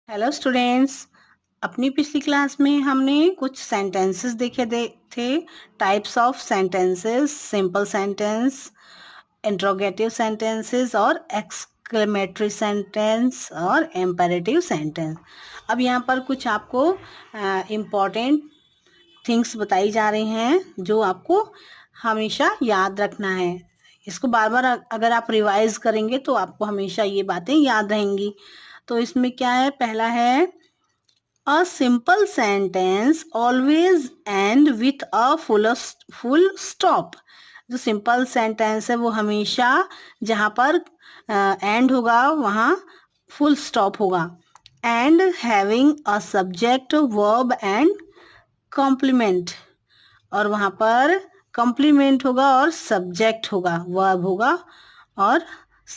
Hello students. अपनी पिछली class में हमने कुछ सेंटेंसेस देखे थे। Types of sentences, simple sentence, interrogative sentences और एक्सक्लेमेटरी सेंटेंस और इम्पेरेटिव सेंटेंस। अब यहाँ पर कुछ आपको इम्पॉर्टेंट थिंग्स बताई जा रही हैं जो आपको हमेशा याद रखना है। इसको बार बार अगर आप रिवाइज करेंगे तो आपको हमेशा ये बातें याद रहेंगी। तो इसमें क्या है, पहला है A simple sentence always end with a full stop। जो सिंपल सेंटेंस है वो हमेशा जहाँ पर एंड होगा वहाँ फुल स्टॉप होगा। And having a subject, verb and complement, और वहाँ पर कॉम्प्लीमेंट होगा और सब्जेक्ट होगा, वर्ब होगा और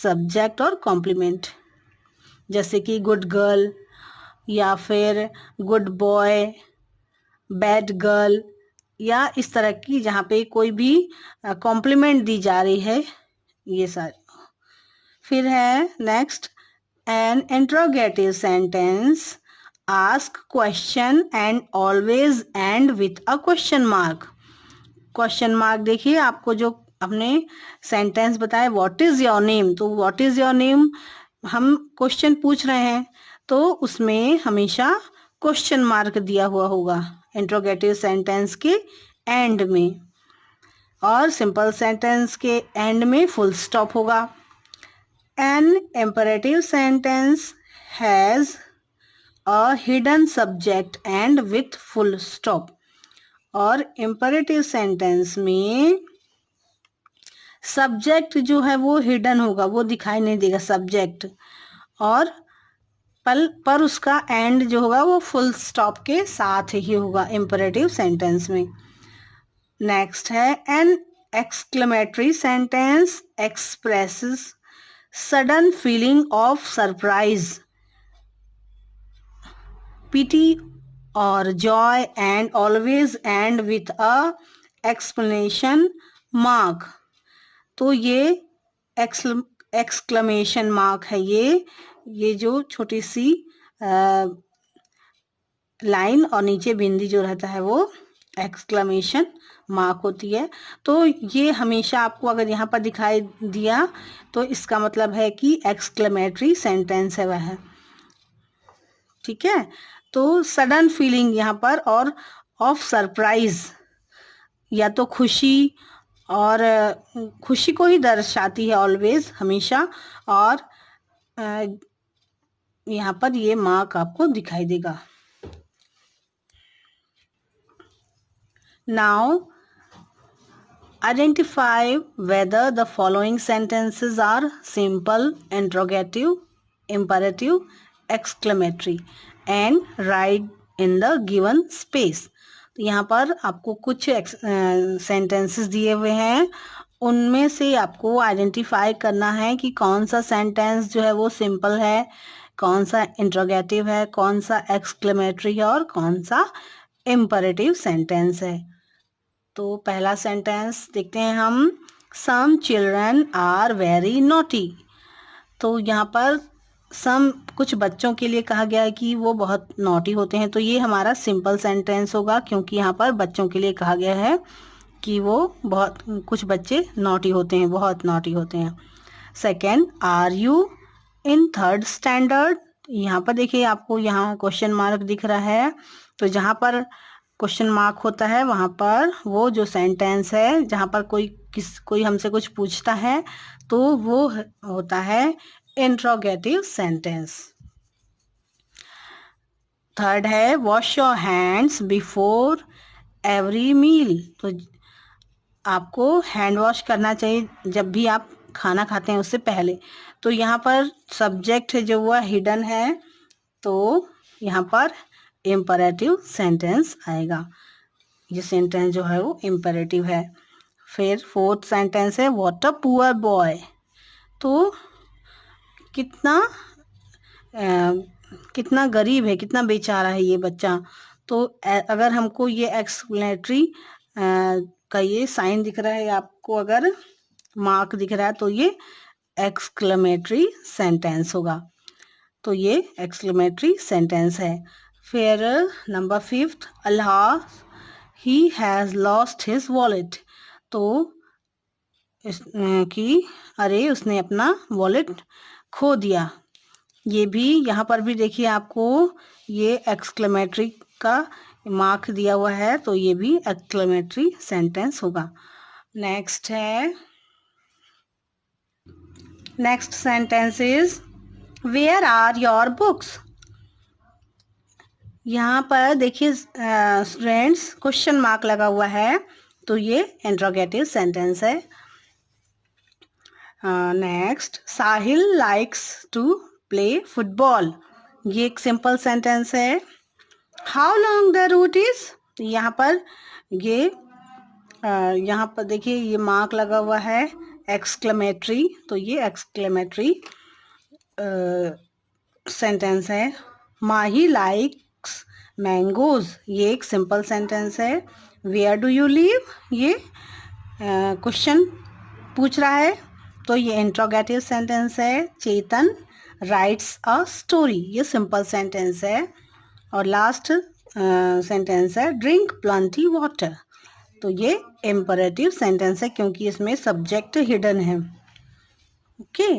सब्जेक्ट और कॉम्प्लीमेंट। जैसे कि गुड गर्ल या फिर गुड बॉय, बैड गर्ल, या इस तरह की जहाँ पे कोई भी कॉम्प्लीमेंट दी जा रही है, ये सारे। फिर है next, an interrogative sentence ask question and always end with a question mark. Question mark देखिए, आपको जो अपने सेंटेंस बताए व्हाट इज योर नेम, तो व्हाट इज योर नेम हम क्वेश्चन पूछ रहे हैं तो उसमें हमेशा क्वेश्चन मार्क दिया हुआ होगा इंट्रोगेटिव सेंटेंस के एंड में, और सिंपल सेंटेंस के एंड में फुल स्टॉप होगा। An imperative sentence has a hidden subject end with full stop, और इम्पेरेटिव सेंटेंस में सब्जेक्ट जो है वो हिडन होगा, वो दिखाई नहीं देगा सब्जेक्ट, और पर उसका एंड जो होगा वो फुल स्टॉप के साथ ही होगा इम्पेरेटिव सेंटेंस में। नेक्स्ट है an exclamatory sentence expresses sudden feeling of surprise, pity or joy and always end with a explanation mark। तो ये एक्सक्लेमेशन मार्क है, ये जो छोटी सी लाइन और नीचे बिंदी जो रहता है वो एक्सक्लेमेशन मार्क होती है। तो ये हमेशा आपको अगर यहाँ पर दिखाई दिया तो इसका मतलब है कि एक्सक्लेमेटरी सेंटेंस है वह, ठीक है। तो सडन फीलिंग यहाँ पर और ऑफ सरप्राइज, या तो खुशी, और खुशी को ही दर्शाती है ऑलवेज, हमेशा, और यहाँ पर ये मार्क आपको दिखाई देगा। Now identify whether the following sentences are simple, interrogative, imperative, exclamatory and write in the given space। तो यहाँ पर आपको कुछ सेंटेंसेस दिए हुए हैं, उनमें से आपको आइडेंटिफाई करना है कि कौन सा सेंटेंस जो है वो सिंपल है, कौन सा इंट्रोगेटिव है, कौन सा एक्सक्लेमेटरी है और कौन सा इम्परेटिव सेंटेंस है। तो पहला सेंटेंस देखते हैं हम, some children are very naughty. तो यहाँ पर सम कुछ बच्चों के लिए कहा गया है कि वो बहुत नॉटी होते हैं, तो ये हमारा सिंपल सेंटेंस होगा क्योंकि यहाँ पर बच्चों के लिए कहा गया है कि वो बहुत, कुछ बच्चे नॉटी होते हैं, बहुत नॉटी होते हैं। Second, are you in third standard. यहाँ पर देखिए, आपको यहाँ क्वेश्चन मार्क दिख रहा है, तो जहाँ पर क्वेश्चन मार्क होता है वहाँ पर वो जो सेंटेंस है जहाँ पर कोई हमसे कुछ पूछता है तो वो होता है इंट्रोगेटिव सेंटेंस। थर्ड है wash your hands before every meal. तो आपको हैंड वॉश करना चाहिए जब भी आप खाना खाते हैं उससे पहले। तो यहाँ पर सब्जेक्ट जो हुआ हिडन है, तो यहाँ पर इम्परेटिव सेंटेंस आएगा, ये सेंटेंस जो है वो इम्परेटिव है। फिर फोर्थ सेंटेंस है व्हाट अ पुअर बॉय। तो कितना गरीब है, कितना बेचारा है ये बच्चा। तो अगर हमको ये एक्सप्लेनेटरी का ये साइन दिख रहा है आपको, अगर मार्क दिख रहा है तो ये एक्सक्लेमेटरी सेंटेंस होगा। तो ये एक्सक्लेमेटरी सेंटेंस है। फिर number 5, Allah he has lost his wallet, तो कि अरे उसने अपना वॉलेट खो दिया। ये भी यहाँ पर भी देखिए आपको ये एक्सक्लेमेटरी का मार्क दिया हुआ है, तो ये भी एक्सक्लेमेटरी सेंटेंस होगा। नेक्स्ट है, next sentence is where are your books. यहाँ पर देखिए स्टूडेंट्स क्वेश्चन मार्क लगा हुआ है, तो ये इंट्रोगेटिव सेंटेंस है। Next, Sahil likes to play football, ये एक सिंपल सेंटेंस है। How long the route is, यहाँ पर ये यहाँ पर देखिए ये मार्क लगा हुआ है एक्सक्लेमेटरी, तो ये एक्सक्लेमेटरी सेंटेंस है। माही लाइक्स मैंगोज, ये एक सिंपल सेंटेंस है। वेयर डू यू लिव, ये क्वेश्चन पूछ रहा है, तो ये इंट्रोगेटिव सेंटेंस है। चेतन राइट्स अ स्टोरी, ये सिंपल सेंटेंस है। और लास्ट सेंटेंस है ड्रिंक प्लेंटी वाटर, तो ये इम्परेटिव सेंटेंस है क्योंकि इसमें सब्जेक्ट हिडन है। ओके।